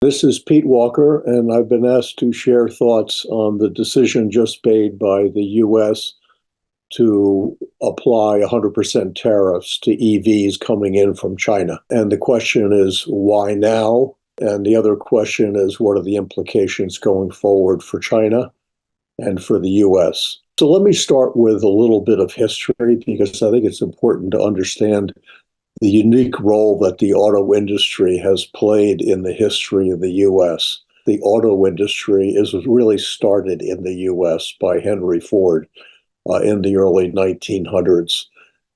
This is Pete Walker, and I've been asked to share thoughts on the decision just made by the U.S. to apply 100% tariffs to EVs coming in from China. And the question is, why now? And the other question is, what are the implications going forward for China and for the U.S.? So let me start with a little bit of history, because I think it's important to understand the unique role that the auto industry has played in the history of the U.S. The auto industry was really started in the U.S. by Henry Ford in the early 1900s.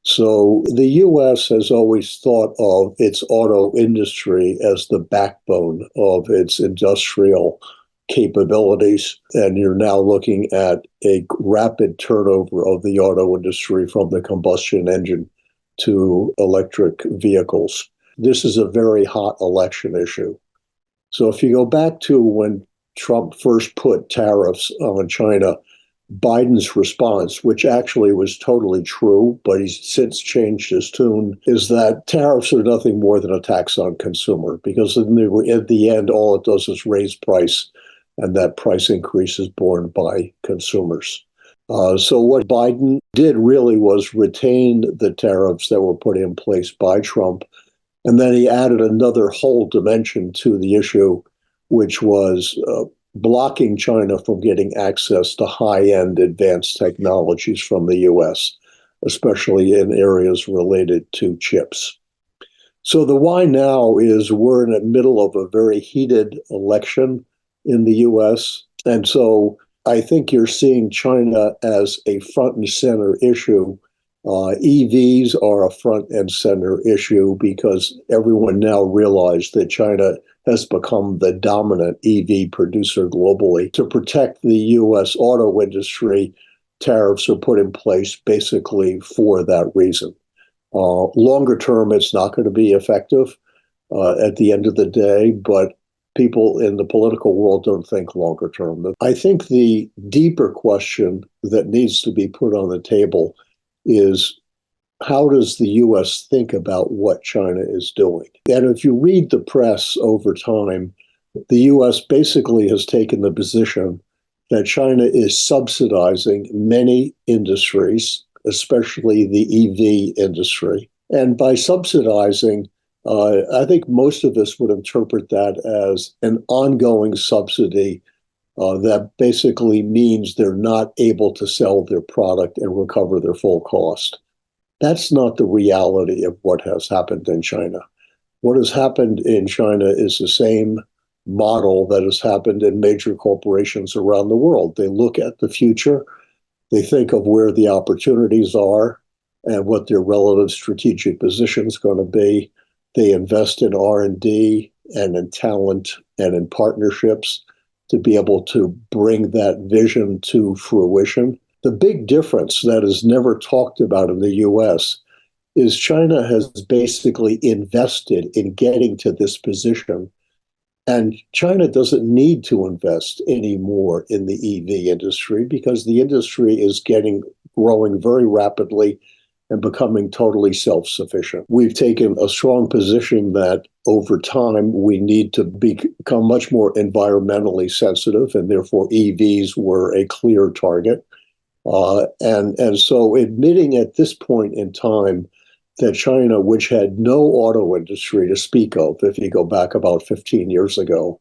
So the U.S. has always thought of its auto industry as the backbone of its industrial capabilities. And you're now looking at a rapid turnover of the auto industry from the combustion engine to electric vehicles. This is a very hot election issue. So if you go back to when Trump first put tariffs on China, Biden's response, which actually was totally true, but he's since changed his tune, is that tariffs are nothing more than a tax on consumer, because in the end, all it does is raise price, and that price increase is borne by consumers. So what Biden did really was retain the tariffs that were put in place by Trump, and then he added another whole dimension to the issue, which was blocking China from getting access to high-end advanced technologies from the U.S., especially in areas related to chips. So the why now is we're in the middle of a very heated election in the U.S., and so I think you're seeing China as a front and center issue. EVs are a front and center issue because everyone now realizes that China has become the dominant EV producer globally. To protect the U.S. auto industry, tariffs are put in place basically for that reason. Longer term, it's not going to be effective at the end of the day, but people in the political world don't think longer term. I think the deeper question that needs to be put on the table is, how does the U.S. think about what China is doing? And if you read the press over time, the U.S. basically has taken the position that China is subsidizing many industries, especially the EV industry. And by subsidizing, I think most of us would interpret that as an ongoing subsidy that basically means they're not able to sell their product and recover their full cost. That's not the reality of what has happened in China. What has happened in China is the same model that has happened in major corporations around the world. They look at the future, they think of where the opportunities are and what their relative strategic position is going to be. They invest in R&D and in talent and in partnerships to be able to bring that vision to fruition. The big difference that is never talked about in the U.S. is China has basically invested in getting to this position, and China doesn't need to invest anymore in the EV industry because the industry is growing very rapidly and becoming totally self-sufficient. We've taken a strong position that over time we need to become much more environmentally sensitive, and therefore EVs were a clear target. And so admitting at this point in time that China, which had no auto industry to speak of, if you go back about 15 years ago,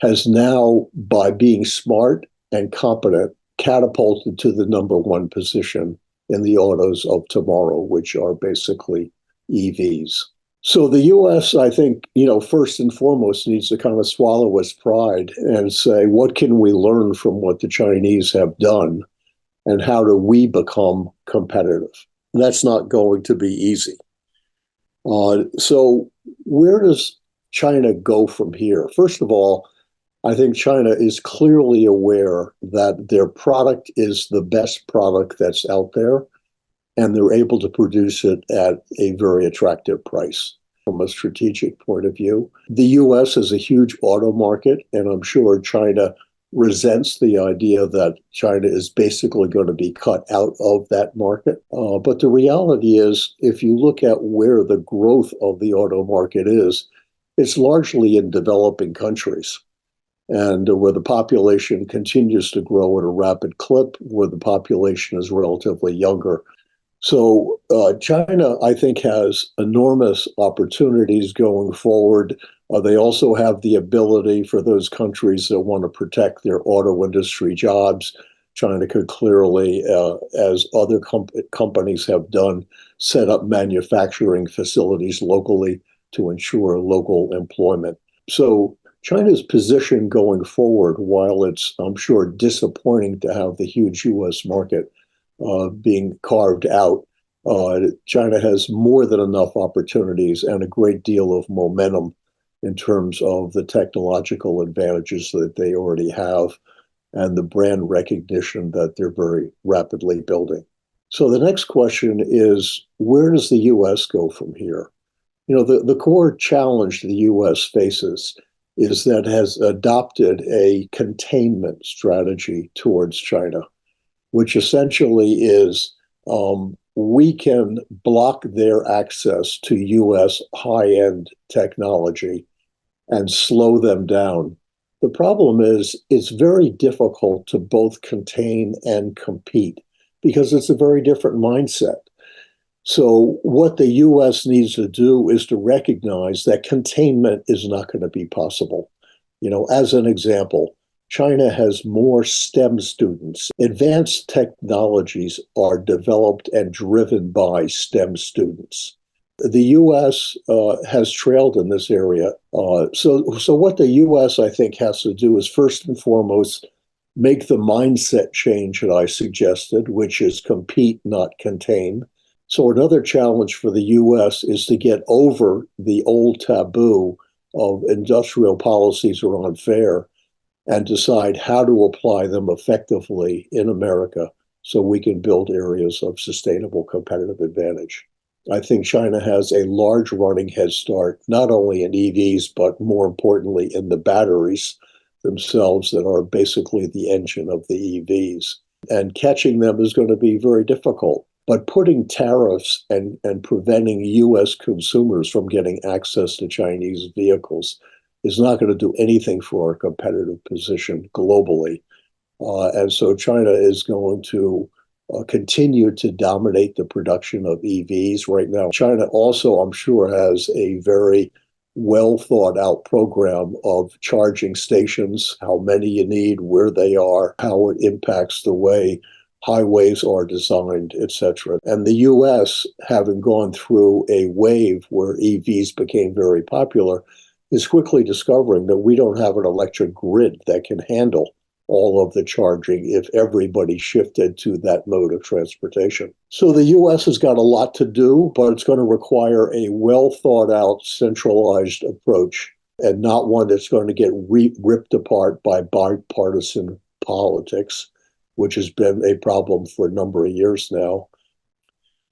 has now, by being smart and competent, catapulted to the number one position in the autos of tomorrow, which are basically EVs. So the U.S., I think, first and foremost needs to kind of swallow its pride and say, what can we learn from what the Chinese have done, and how do we become competitive? That's not going to be easy. So where does China go from here? First of all, I think China is clearly aware that their product is the best product that's out there, and they're able to produce it at a very attractive price from a strategic point of view. The U.S. is a huge auto market, and I'm sure China resents the idea that China is basically going to be cut out of that market. But the reality is, if you look at where the growth of the auto market is, it's largely in developing countries, and where the population continues to grow at a rapid clip, where the population is relatively younger. So China, I think, has enormous opportunities going forward. They also have the ability for those countries that want to protect their auto industry jobs. China could clearly, as other companies have done, set up manufacturing facilities locally to ensure local employment. So China's position going forward, while it's, I'm sure, disappointing to have the huge U.S. market being carved out, China has more than enough opportunities and a great deal of momentum in terms of the technological advantages that they already have and the brand recognition that they're very rapidly building. So the next question is, where does the U.S. go from here? You know, the core challenge the U.S. faces is that it has adopted a containment strategy towards China, which essentially is we can block their access to U.S. high-end technology and slow them down. The problem is it's very difficult to both contain and compete because it's a very different mindset. So what the U.S. needs to do is to recognize that containment is not going to be possible. You know, as an example, China has more STEM students. Advanced technologies are developed and driven by STEM students. The U.S. has trailed in this area. So what the U.S., I think, has to do is first and foremost make the mindset change that I suggested, which is compete, not contain. So another challenge for the U.S. is to get over the old taboo of industrial policies are unfair and decide how to apply them effectively in America so we can build areas of sustainable competitive advantage. I think China has a large running head start, not only in EVs, but more importantly in the batteries themselves that are basically the engine of the EVs. And catching them is going to be very difficult. But putting tariffs and preventing U.S. consumers from getting access to Chinese vehicles is not going to do anything for our competitive position globally. And so China is going to continue to dominate the production of EVs right now. China also, I'm sure, has a very well thought out program of charging stations, how many you need, where they are, how it impacts the way highways are designed, etc. And the U.S., having gone through a wave where EVs became very popular, is quickly discovering that we don't have an electric grid that can handle all of the charging if everybody shifted to that mode of transportation. So the U.S. has got a lot to do, but it's going to require a well thought out, centralized approach and not one that's going to get ripped apart by bipartisan politics, which has been a problem for a number of years now.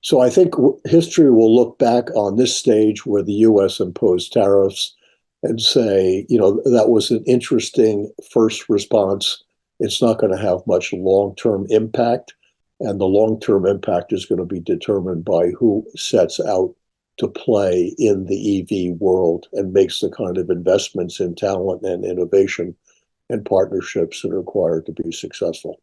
So I think history will look back on this stage where the U.S. imposed tariffs and say, you know, that was an interesting first response. It's not going to have much long-term impact, and the long-term impact is going to be determined by who sets out to play in the EV world and makes the kind of investments in talent and innovation and partnerships that are required to be successful.